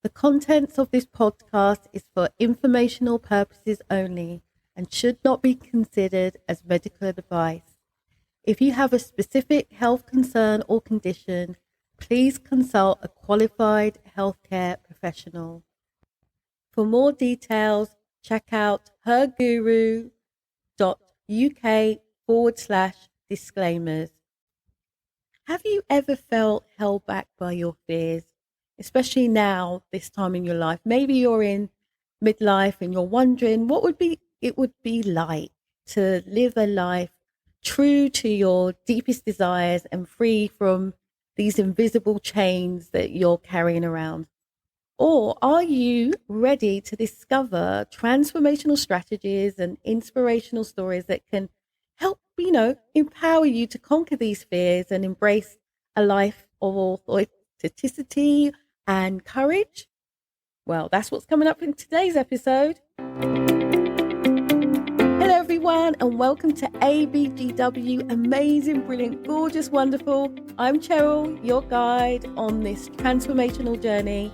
The contents of this podcast is for informational purposes only and should not be considered as medical advice. If you have a specific health concern or condition, please consult a qualified healthcare professional. For more details, check out herguru.uk/disclaimers. Have you ever felt held back by your fears, especially now, this time in your life? Maybe you're in midlife and you're wondering what it would be like to live a life true to your deepest desires and free from these invisible chains that you're carrying around. Or are you ready to discover transformational strategies and inspirational stories that can help, empower you to conquer these fears and embrace a life of authenticity and courage? Well, that's what's coming up in today's episode. Hello, everyone, and welcome to ABGW, amazing, brilliant, gorgeous, wonderful. I'm Cheryl, your guide on this transformational journey.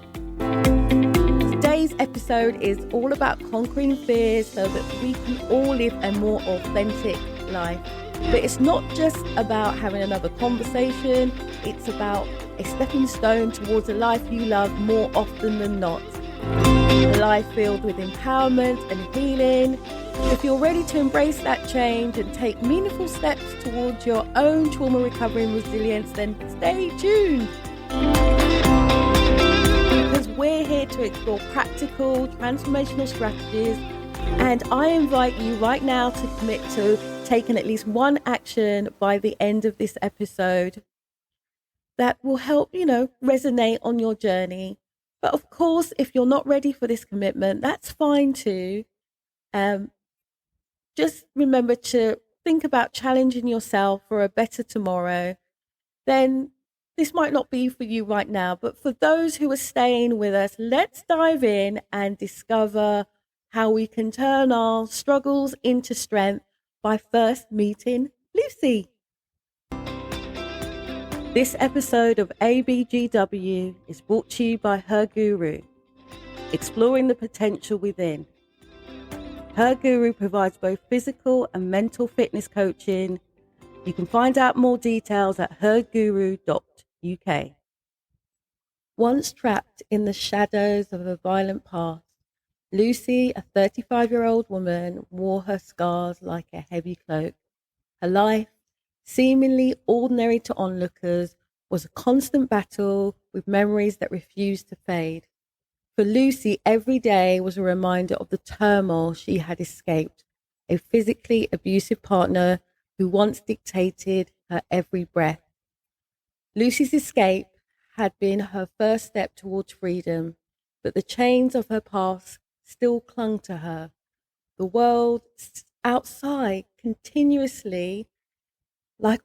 Today's episode is all about conquering fears so that we can all live a more authentic life. But it's not just about having another conversation, it's about a stepping stone towards a life you love more often than not. A life filled with empowerment and healing. If you're ready to embrace that change and take meaningful steps towards your own trauma recovery and resilience, then stay tuned. Because we're here to explore practical, transformational strategies, and I invite you right now to commit to taking at least one action by the end of this episode that will help, resonate on your journey. But of course, if you're not ready for this commitment, that's fine too. Just remember to think about challenging yourself for a better tomorrow. Then this might not be for you right now, but for those who are staying with us, let's dive in and discover how we can turn our struggles into strength by first meeting Lucy. This episode of ABGW is brought to you by Her Guru, exploring the potential within. Her Guru provides both physical and mental fitness coaching. You can find out more details at herguru.uk. Once trapped in the shadows of a violent past, Lucy, a 35-year-old woman, wore her scars like a heavy cloak. Her life, seemingly ordinary to onlookers, was a constant battle with memories that refused to fade. For Lucy, every day was a reminder of the turmoil she had escaped, a physically abusive partner who once dictated her every breath. Lucy's escape had been her first step towards freedom, but the chains of her past still clung to her. The world outside continuously,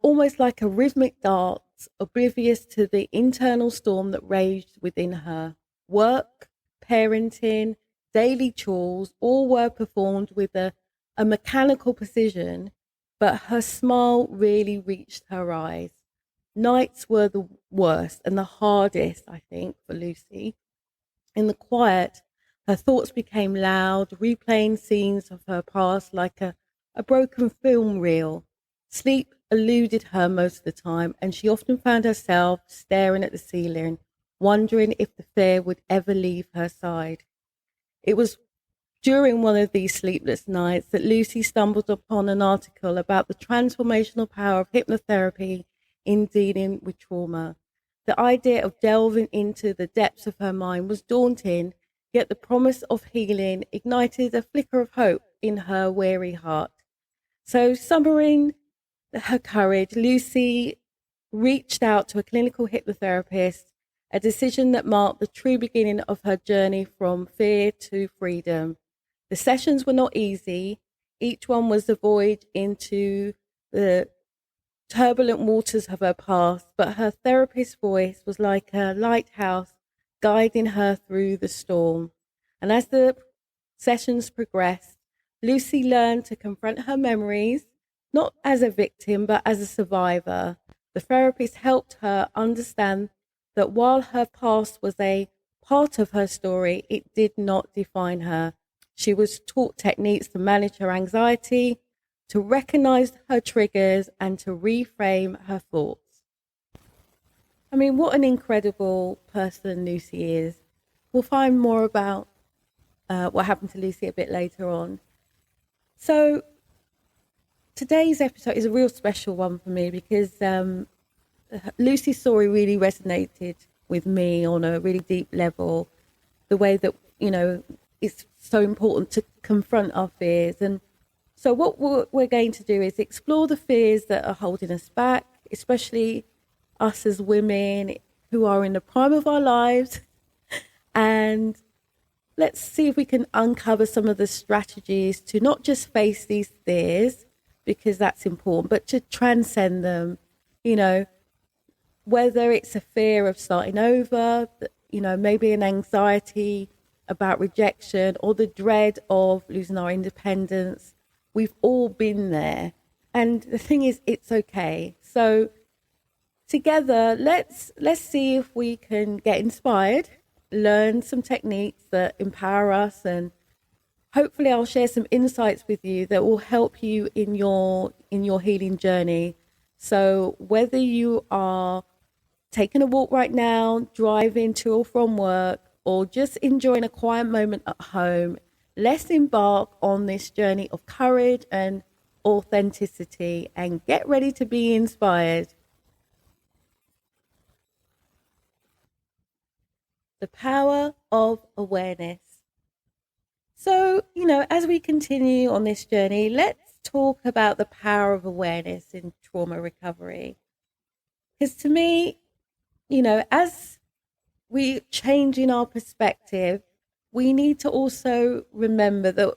almost like a rhythmic dance, oblivious to the internal storm that raged within her. Work, parenting, daily chores, all were performed with a mechanical precision, but her smile really reached her eyes. Nights were the worst and the hardest, I think, for Lucy. In the quiet, her thoughts became loud, replaying scenes of her past like a broken film reel. Sleep eluded her most of the time, and she often found herself staring at the ceiling, wondering if the fear would ever leave her side. It was during one of these sleepless nights that Lucy stumbled upon an article about the transformational power of hypnotherapy in dealing with trauma. The idea of delving into the depths of her mind was daunting, yet the promise of healing ignited a flicker of hope in her weary heart. So, summoning her courage, Lucy reached out to a clinical hypnotherapist, a decision that marked the true beginning of her journey from fear to freedom. The sessions were not easy. Each one was a voyage into the turbulent waters of her past, but her therapist's voice was like a lighthouse guiding her through the storm. And as the sessions progressed, Lucy learned to confront her memories, not as a victim, but as a survivor. The therapist helped her understand that while her past was a part of her story, it did not define her. She was taught techniques to manage her anxiety, to recognize her triggers, and to reframe her thoughts. I mean, what an incredible person Lucy is. We'll find more about what happened to Lucy a bit later on. So today's episode is a real special one for me because Lucy's story really resonated with me on a really deep level. The way that, it's so important to confront our fears. And so what we're going to do is explore the fears that are holding us back, especially us as women who are in the prime of our lives. And let's see if we can uncover some of the strategies to not just face these fears, because that's important, but to transcend them, whether it's a fear of starting over, maybe an anxiety about rejection or the dread of losing our independence. We've all been there. And the thing is, it's okay. So together, let's see if we can get inspired, learn some techniques that empower us, and hopefully I'll share some insights with you that will help you in your healing journey. So whether you are taking a walk right now, driving to or from work, or just enjoying a quiet moment at home, let's embark on this journey of courage and authenticity and get ready to be inspired. The power of awareness. So, as we continue on this journey, let's talk about the power of awareness in trauma recovery. Because to me, as we change in our perspective, we need to also remember that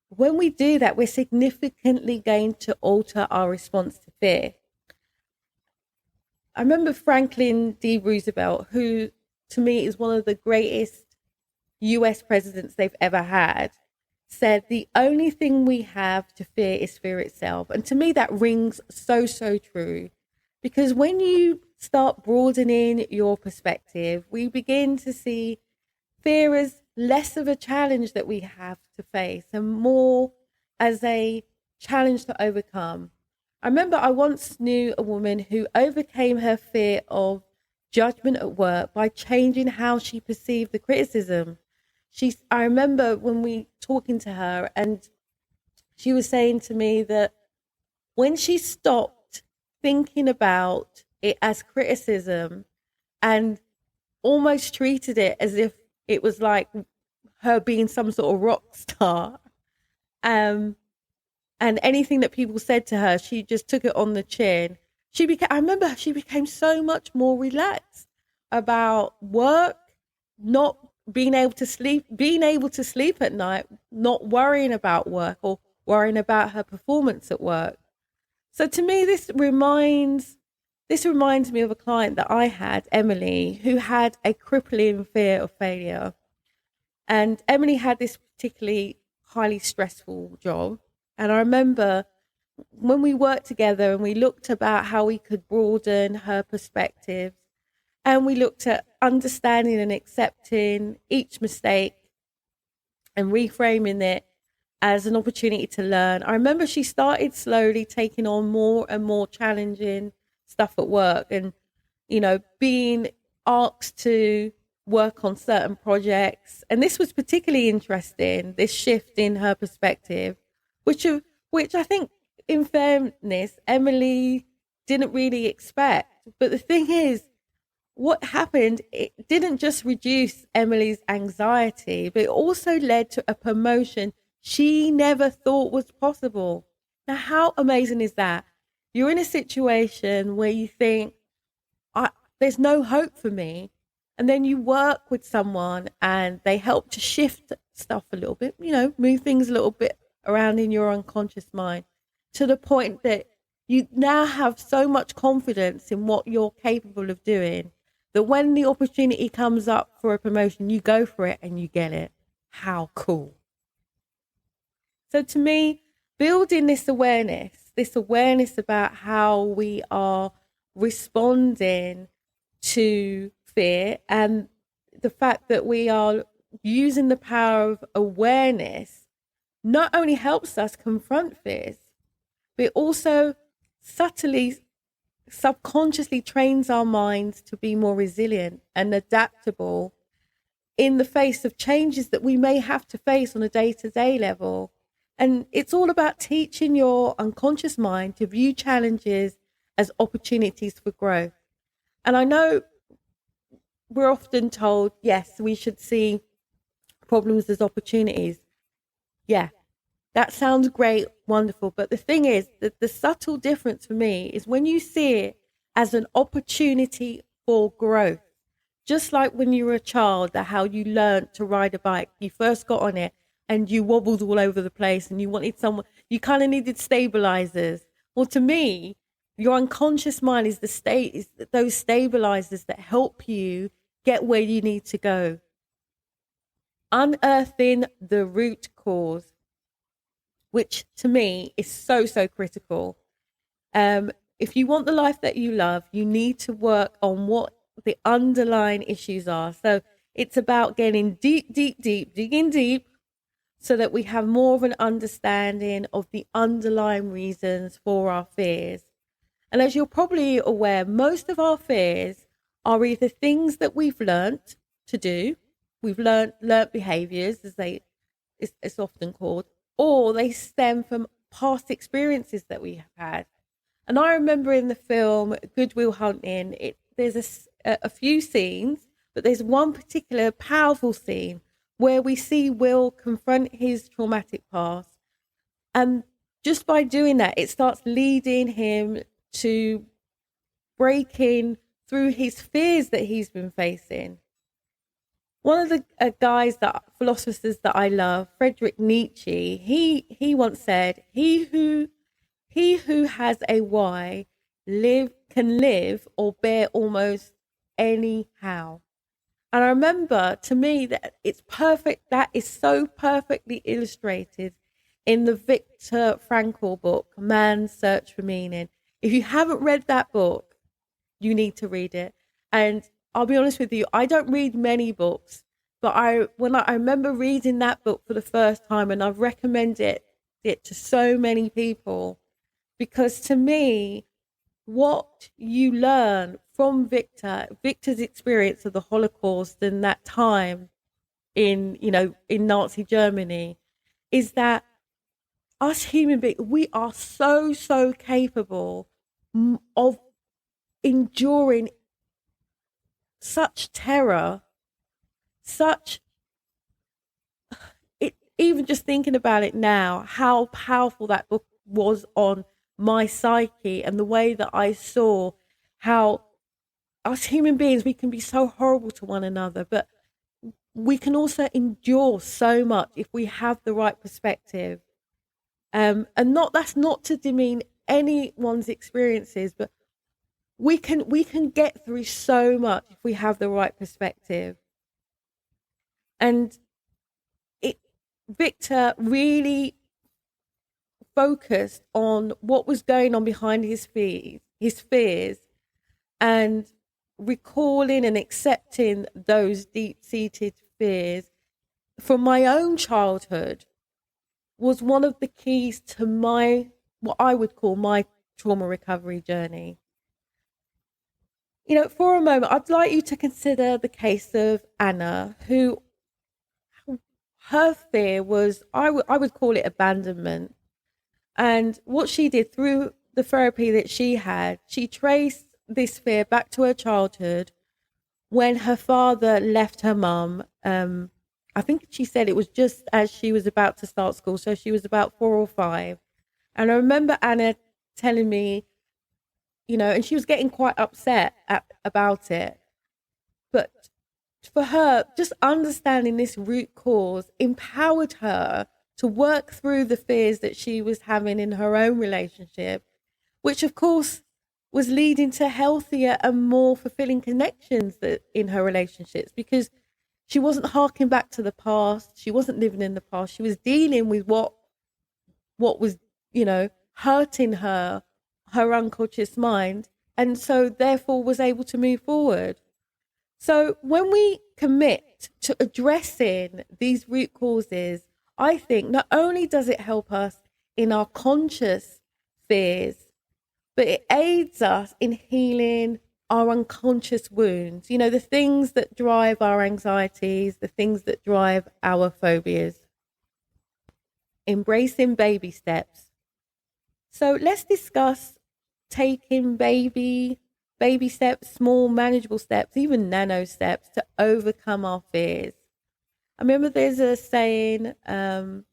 when we do that, we're significantly going to alter our response to fear. I remember Franklin D. Roosevelt, who to me is one of the greatest US presidents they've ever had, said the only thing we have to fear is fear itself. And to me, that rings so, so true. Because when you start broadening your perspective, we begin to see fear as less of a challenge that we have to face and more as a challenge to overcome. I remember I once knew a woman who overcame her fear of judgment at work by changing how she perceived the criticism. I remember when we talking to her, and she was saying to me that when she stopped thinking about it as criticism and almost treated it as if it was like her being some sort of rock star, and anything that people said to her, she just took it on the chin. I remember she became so much more relaxed about work, not being able to sleep at night, not worrying about work or worrying about her performance at work. So to me, this reminds me of a client that I had, Emily, who had a crippling fear of failure. And Emily had this particularly highly stressful job. And I remember when we worked together and we looked about how we could broaden her perspectives, and we looked at understanding and accepting each mistake and reframing it as an opportunity to learn. I remember she started slowly taking on more and more challenging stuff at work, and, being asked to work on certain projects. And this was particularly interesting, this shift in her perspective, which I think, in fairness, Emily didn't really expect. But the thing is, what happened, it didn't just reduce Emily's anxiety, but it also led to a promotion she never thought was possible. Now, how amazing is that? You're in a situation where you think, there's no hope for me. And then you work with someone and they help to shift stuff a little bit, move things a little bit around in your unconscious mind, to the point that you now have so much confidence in what you're capable of doing that when the opportunity comes up for a promotion, you go for it and you get it. How cool. So to me, building this awareness about how we are responding to fear, and the fact that we are using the power of awareness not only helps us confront fears, but it also subtly, subconsciously trains our minds to be more resilient and adaptable in the face of changes that we may have to face on a day-to-day level. And it's all about teaching your unconscious mind to view challenges as opportunities for growth. And I know we're often told, yes, we should see problems as opportunities. Yeah, that sounds great, wonderful. But the thing is that the subtle difference for me is when you see it as an opportunity for growth. Just like when you were a child, that how you learned to ride a bike, you first got on it and you wobbled all over the place and you wanted someone, you kind of needed stabilizers. Well, to me, your unconscious mind is is those stabilizers that help you get where you need to go. Unearthing the root cause, which to me is so, so critical. If you want the life that you love, you need to work on what the underlying issues are. So it's about getting deep, digging deep so that we have more of an understanding of the underlying reasons for our fears. And as you're probably aware, most of our fears are either things that we've learnt to do, we've learnt behaviors, as it's often called, or they stem from past experiences that we have had. And I remember in the film Good Will Hunting, there's a few scenes, but there's one particular powerful scene where we see Will confront his traumatic past. And just by doing that, it starts leading him to breaking through his fears that he's been facing. One of the philosophers that I love, Friedrich Nietzsche, he once said, he who has a why can live or bear almost anyhow. And I remember, to me, that it's perfect. That is so perfectly illustrated in the Viktor Frankl book, Man's Search for Meaning. If you haven't read that book, you need to read it. And I'll be honest with you, I don't read many books, but I remember reading that book for the first time, and I've recommended it to so many people, because to me, what you learn from Victor's experience of the Holocaust and that time in Nazi Germany, is that us human beings, we are so, so capable of enduring such terror, even just thinking about it now, how powerful that book was on my psyche, and the way that I saw how us human beings, we can be so horrible to one another, but we can also endure so much if we have the right perspective. And that's not to demean anyone's experiences, but we can get through so much if we have the right perspective. And Victor really focused on what was going on behind his fears, and recalling and accepting those deep-seated fears from my own childhood was one of the keys to what I would call my trauma recovery journey. For a moment, I'd like you to consider the case of Anna, who her fear was, I would call it abandonment. And what she did through the therapy that she had, she traced this fear back to her childhood when her father left her mum. I think she said it was just as she was about to start school, so she was about 4 or 5. And I remember Anna telling me, and she was getting quite upset about it. But for her, just understanding this root cause empowered her to work through the fears that she was having in her own relationship, which of course was leading to healthier and more fulfilling connections in her relationships, because she wasn't harking back to the past. She wasn't living in the past. She was dealing with what was, hurting her unconscious mind. And so therefore was able to move forward. So when we commit to addressing these root causes, I think not only does it help us in our conscious fears, but it aids us in healing our unconscious wounds. You know, the things that drive our anxieties, the things that drive our phobias. Embracing baby steps. So let's discuss taking baby steps, small manageable steps, even nano steps to overcome our fears. I remember there's a saying, the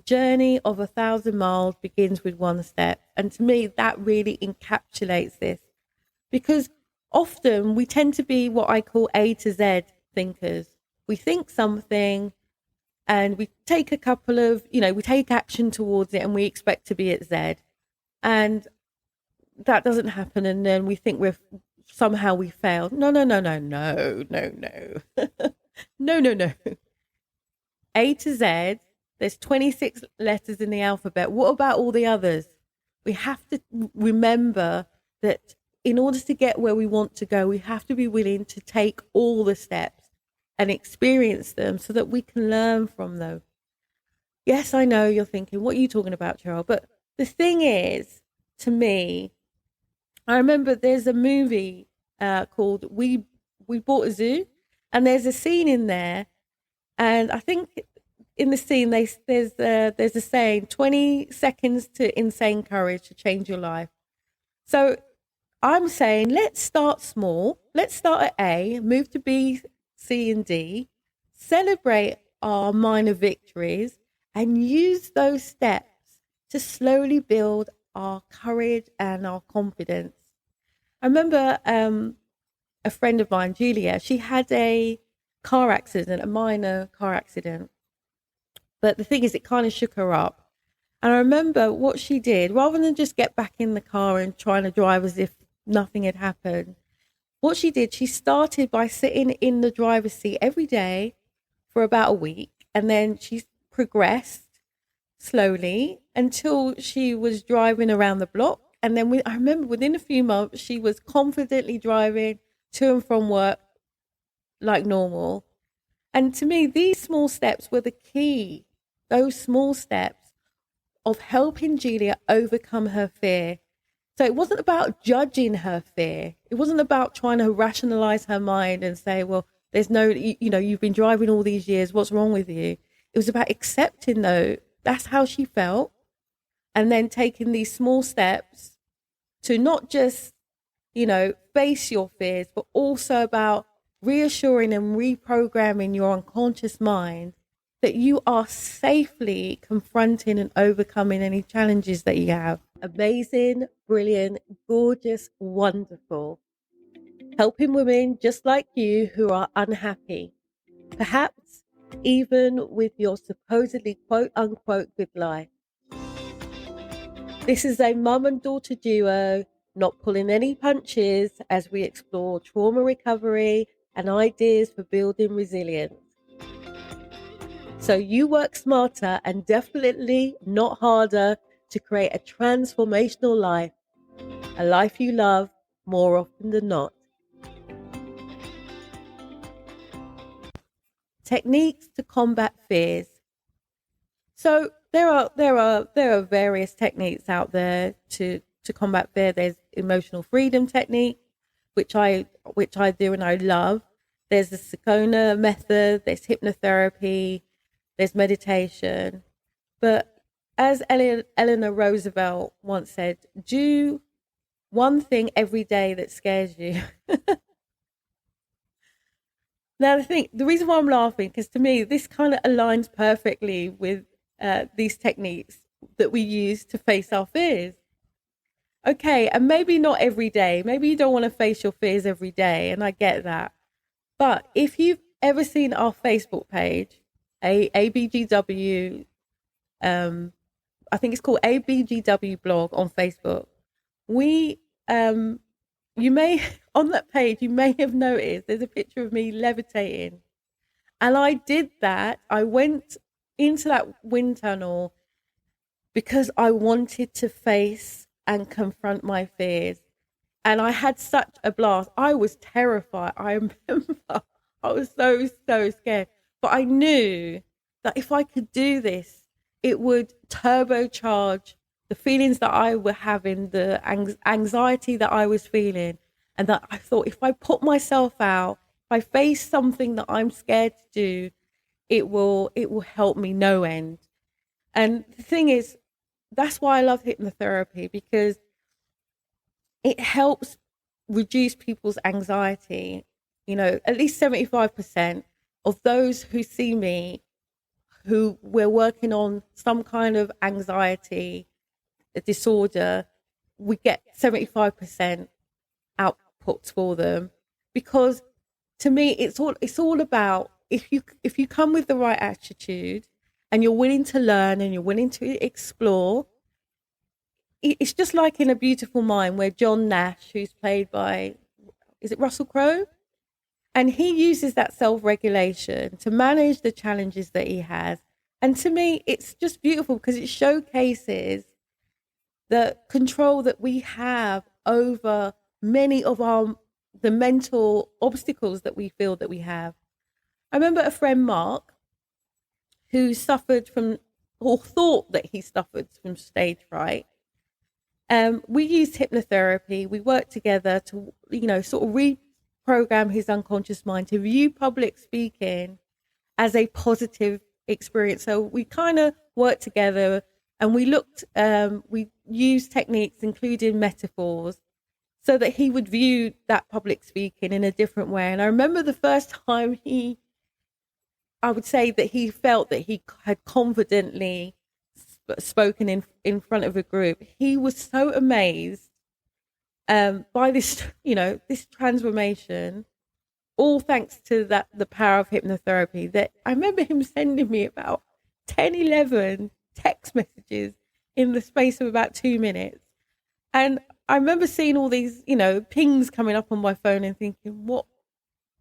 journey of 1,000 miles begins with one step. And to me, that really encapsulates this, because often we tend to be what I call A to Z thinkers. We think something and we take a couple of, we take action towards it and we expect to be at Z. And that doesn't happen. And then we think we failed. No. No. A to Z, there's 26 letters in the alphabet. What about all the others? We have to remember that in order to get where we want to go, we have to be willing to take all the steps and experience them so that we can learn from them. Yes, I know you're thinking, what are you talking about, Cheryl? But the thing is, to me, I remember there's a movie called We Bought a Zoo, and there's a scene in there, and I think in the scene there's a saying, 20 seconds to insane courage to change your life. So I'm saying, let's start small. Let's start at A, move to B, C, and D, celebrate our minor victories, and use those steps to slowly build our courage and our confidence. I remember a friend of mine, Julia, she had a minor car accident. But the thing is, it kind of shook her up. And I remember what she did, rather than just get back in the car and trying to drive as if nothing had happened, what she did, she started by sitting in the driver's seat every day for about a week. And then she progressed slowly until she was driving around the block. And then I remember within a few months, she was confidently driving to and from work like normal. And to me, these small steps were the key, those small steps of helping Julia overcome her fear. So it wasn't about judging her fear. It wasn't about trying to rationalize her mind and say, well, there's no, you've been driving all these years. What's wrong with you? It was about accepting, though, that's how she felt. And then taking these small steps to not just, face your fears, but also about reassuring and reprogramming your unconscious mind that you are safely confronting and overcoming any challenges that you have. Amazing, brilliant, gorgeous, wonderful. Helping women just like you who are unhappy, perhaps even with your supposedly quote unquote good life. This is a mum and daughter duo, not pulling any punches as we explore trauma recovery and ideas for building resilience. So you work smarter and definitely not harder to create a transformational life, a life you love more often than not. Techniques to combat fears. So there are various techniques out there to combat fear. There's emotional freedom technique, which I do and I love. There's the Sakona method. There's hypnotherapy. There's meditation. But as Eleanor Roosevelt once said, do one thing every day that scares you. Now, the reason why I'm laughing, because to me, this kind of aligns perfectly with these techniques that we use to face our fears. Okay, and maybe not every day. Maybe you don't want to face your fears every day, and I get that. But if you've ever seen our Facebook page, ABGW, I think it's called ABGW blog on Facebook. You may, on that page, you may have noticed there's a picture of me levitating. And I did that. I went into that wind tunnel because I wanted to face and confront my fears. And I had such a blast. I was terrified. I remember I was so, so scared. But I knew that if I could do this, it would turbocharge the feelings that I were having, the anxiety that I was feeling. And that I thought, if I put myself out, if I face something that I'm scared to do, it will help me no end. And the thing is, that's why I love hypnotherapy, because it helps reduce people's anxiety. You know, at least 75% of those who see me who we're working on some kind of anxiety disorder, we get 75% outputs for them. Because to me, it's all about, if you come with the right attitude and you're willing to learn and you're willing to explore, it's just like in A Beautiful Mind, where John Nash, who's played by, is it Russell Crowe? And he uses that self-regulation to manage the challenges that he has. And to me, it's just beautiful because it showcases the control that we have over many of the mental obstacles that we feel that we have. I remember a friend, Mark, who suffered from, or thought that he suffered from stage fright. We used hypnotherapy. We worked together to, sort of reprogram his unconscious mind to view public speaking as a positive experience. So we kind of worked together and we used techniques, including metaphors, so that he would view that public speaking in a different way. And I remember the first time I would say that he felt that he had confidently spoken in front of a group. He was so amazed by this, this transformation, all thanks to the power of hypnotherapy, that I remember him sending me about 10, 11 text messages in the space of about 2 minutes. And I remember seeing all these, pings coming up on my phone and thinking, what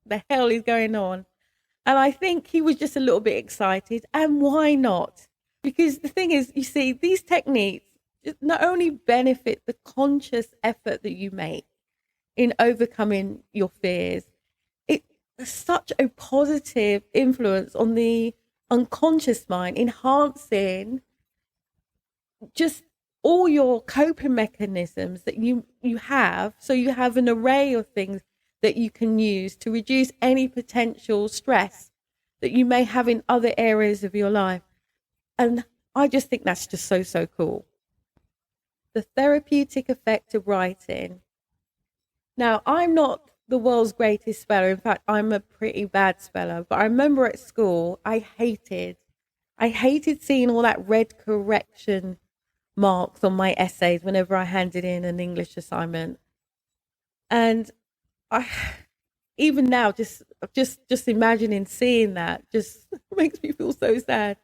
the hell is going on? And I think he was just a little bit excited. And why not? Because the thing is, you see, these techniques not only benefit the conscious effort that you make in overcoming your fears, it's such a positive influence on the unconscious mind, enhancing just all your coping mechanisms that you have. So you have an array of things that you can use to reduce any potential stress that you may have in other areas of your life. And I just think that's just so, so cool. The therapeutic effect of writing. Now, I'm not the world's greatest speller. In fact, I'm a pretty bad speller. But I remember at school, I hated seeing all that red correction marks on my essays whenever I handed in an English assignment. And I, even now, just imagining seeing that just makes me feel so sad.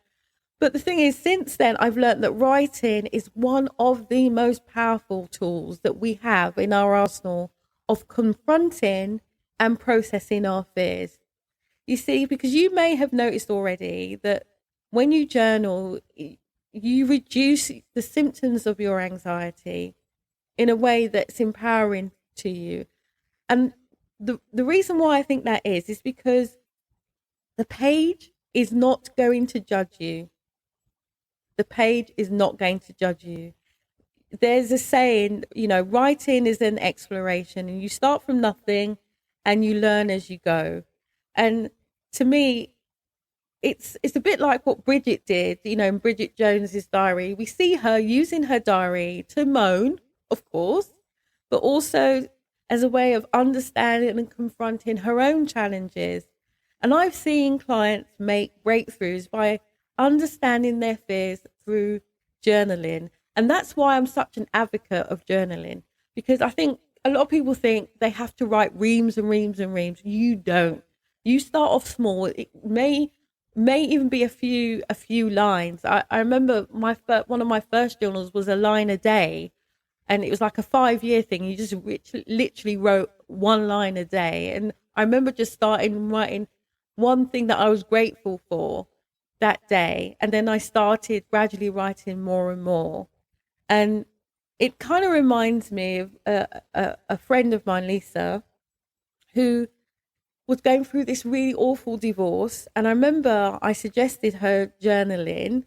But the thing is, since then, I've learned that writing is one of the most powerful tools that we have in our arsenal of confronting and processing our fears. You see, because you may have noticed already that when you journal, you reduce the symptoms of your anxiety in a way that's empowering to you. And the reason why I think that is because the page is not going to judge you. The page is not going to judge you. There's a saying, writing is an exploration, and you start from nothing and you learn as you go. And to me, it's a bit like what Bridget did, in Bridget Jones's diary. We see her using her diary to moan, of course, but also as a way of understanding and confronting her own challenges. And I've seen clients make breakthroughs by understanding their fears through journaling. And that's why I'm such an advocate of journaling, because I think a lot of people think they have to write reams and reams and reams. You don't. You start off small. It may even be a few lines. I remember one of my first journals was a line a day, and it was like a 5-year thing. You just literally wrote one line a day. And I remember just starting writing one thing that I was grateful for that day. And then I started gradually writing more and more. And it kind of reminds me of a friend of mine, Lisa, who was going through this really awful divorce. And I remember I suggested her journaling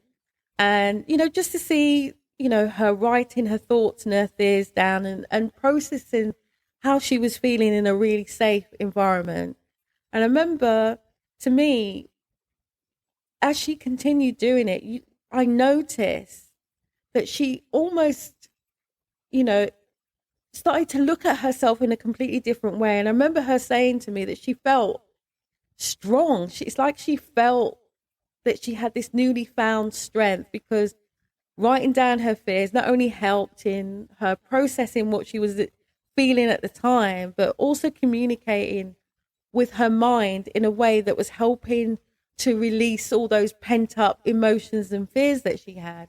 and, just to see, her writing her thoughts and her fears down and processing how she was feeling in a really safe environment. And I remember, to me, as she continued doing it, I noticed that she almost, started to look at herself in a completely different way. And I remember her saying to me that she felt strong. It's like she felt that she had this newly found strength, because writing down her fears not only helped in her processing what she was feeling at the time, but also communicating with her mind in a way that was helping to release all those pent up emotions and fears that she had.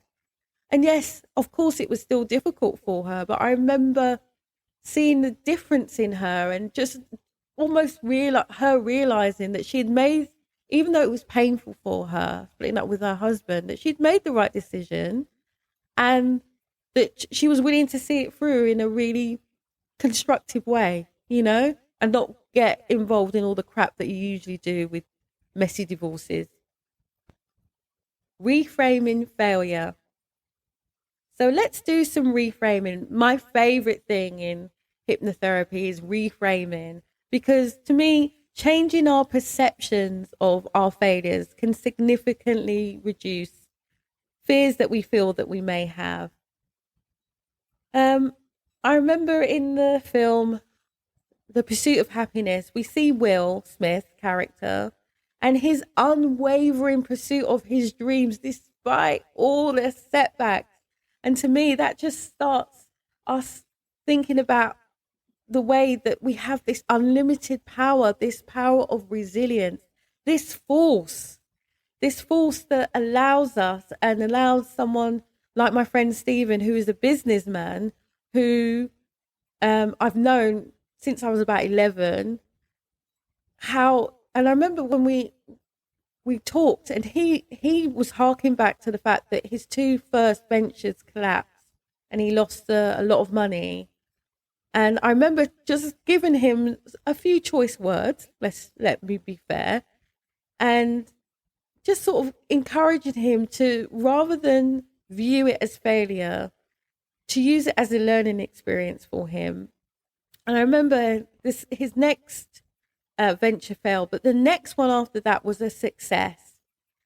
And yes, of course, it was still difficult for her, but I remember seeing the difference in her and just almost realizing that she had made, even though it was painful for her splitting up with her husband, that she'd made the right decision and that she was willing to see it through in a really constructive way, and not get involved in all the crap that you usually do with messy divorces. Reframing failure. So let's do some reframing. My favorite thing in hypnotherapy is reframing, because to me, changing our perceptions of our failures can significantly reduce fears that we feel that we may have. I remember in the film The Pursuit of Happiness, we see Will Smith character and his unwavering pursuit of his dreams despite all the setbacks. And to me, that just starts us thinking about the way that we have this unlimited power, this power of resilience, this force that allows us and allows someone like my friend Stephen, who is a businessman, who I've known since I was about 11, and I remember when we talked, and he was harking back to the fact that his two first ventures collapsed and he lost a lot of money. And I remember just giving him a few choice words, let me be fair, and just sort of encouraging him to, rather than view it as failure, to use it as a learning experience for him. And I remember his next venture failed, but the next one after that was a success.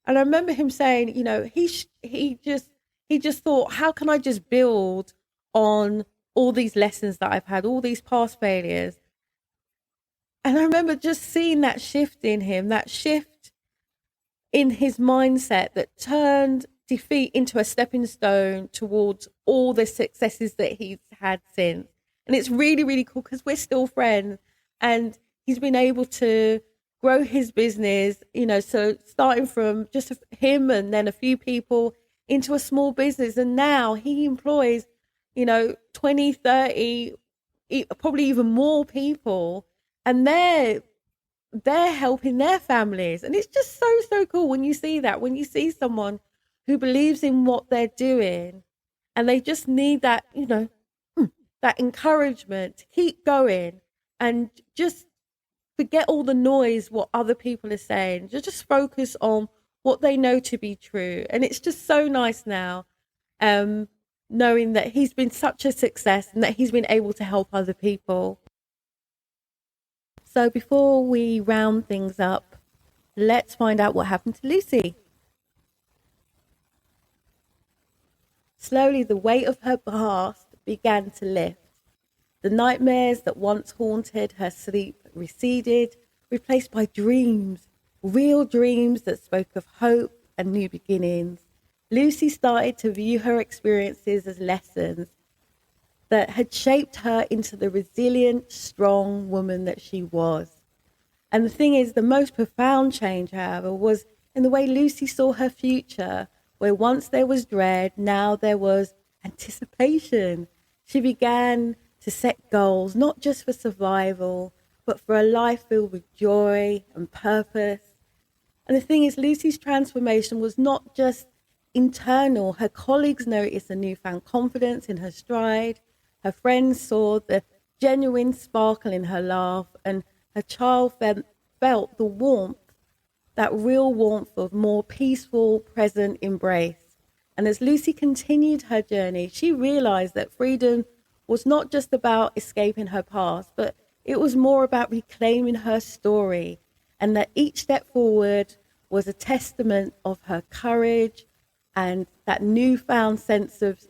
And I remember him saying, he just thought, how can I just build on all these lessons that I've had, all these past failures? And I remember just seeing that shift in him, that shift in his mindset that turned defeat into a stepping stone towards all the successes that he's had since. And it's really, really cool because we're still friends, and he's been able to grow his business, so starting from just him and then a few people into a small business. And now he employs, 20, 30, probably even more people, and they're helping their families. And it's just so cool when you see that, when you see someone who believes in what they're doing and they just need that, that encouragement to keep going and just forget all the noise, what other people are saying, just focus on what they know to be true. And it's just so nice now, knowing that he's been such a success and that he's been able to help other people. So before we round things up, let's find out what happened to Lucy. Slowly, the weight of her past began to lift. The nightmares that once haunted her sleep receded, replaced by dreams, real dreams that spoke of hope and new beginnings. Lucy started to view her experiences as lessons that had shaped her into the resilient, strong woman that she was. And the thing is, the most profound change, however, was in the way Lucy saw her future, where once there was dread, now there was anticipation. She began to set goals, not just for survival, but for a life filled with joy and purpose. And the thing is, Lucy's transformation was not just internal. Her colleagues noticed a newfound confidence in her stride. Her friends saw the genuine sparkle in her laugh, and her child felt the warmth, that real warmth of more peaceful, present embrace. And as Lucy continued her journey, she realized that freedom was not just about escaping her past, but it was more about reclaiming her story, and that each step forward was a testament of her courage and that newfound sense of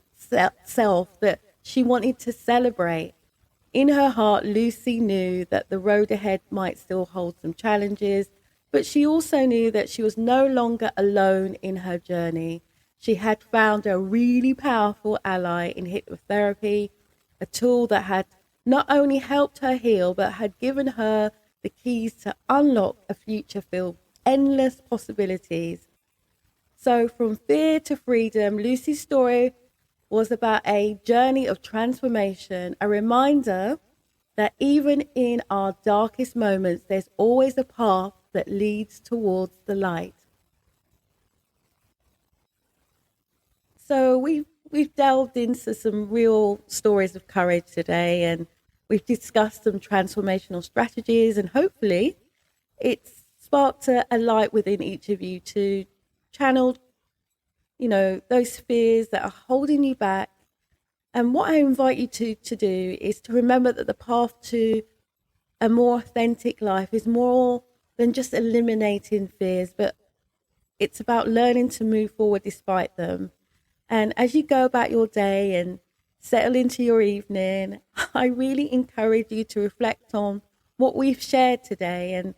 self that she wanted to celebrate. In her heart, Lucy knew that the road ahead might still hold some challenges, but she also knew that she was no longer alone in her journey. She had found a really powerful ally in hypnotherapy, a tool that had not only helped her heal, but had given her the keys to unlock a future filled with endless possibilities. So from fear to freedom, Lucy's story was about a journey of transformation, a reminder that even in our darkest moments, there's always a path that leads towards the light. So we've delved into some real stories of courage today, and we've discussed some transformational strategies, and hopefully it's sparked a light within each of you to channel, those fears that are holding you back. And what I invite you to do is to remember that the path to a more authentic life is more than just eliminating fears, but it's about learning to move forward despite them. And as you go about your day and settle into your evening, I really encourage you to reflect on what we've shared today. And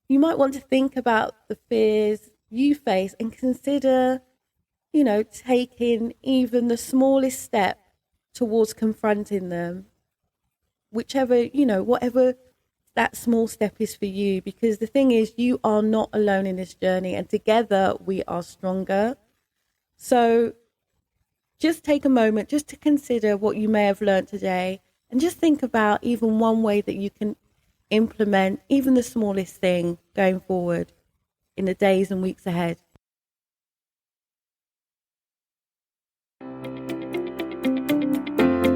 you might want to think about the fears you face and consider, taking even the smallest step towards confronting them, whatever that small step is for you. Because the thing is, you are not alone in this journey, and together we are stronger. So just take a moment just to consider what you may have learned today, and just think about even one way that you can implement even the smallest thing going forward in the days and weeks ahead.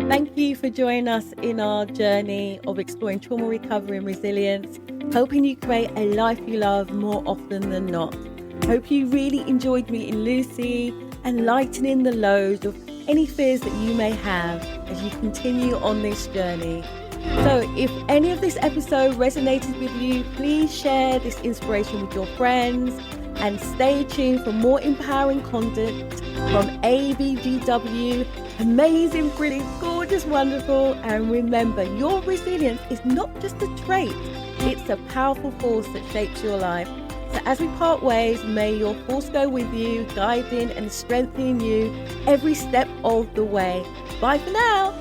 Thank you for joining us in our journey of exploring trauma recovery and resilience, helping you create a life you love more often than not. Hope you really enjoyed meeting Lucy and lightening the loads of any fears that you may have as you continue on this journey. So if any of this episode resonated with you, please share this inspiration with your friends and stay tuned for more empowering content from ABGW. Amazing, brilliant, gorgeous, wonderful. And remember, your resilience is not just a trait, it's a powerful force that shapes your life. So as we part ways, may your force go with you, guiding and strengthening you every step of the way. Bye for now.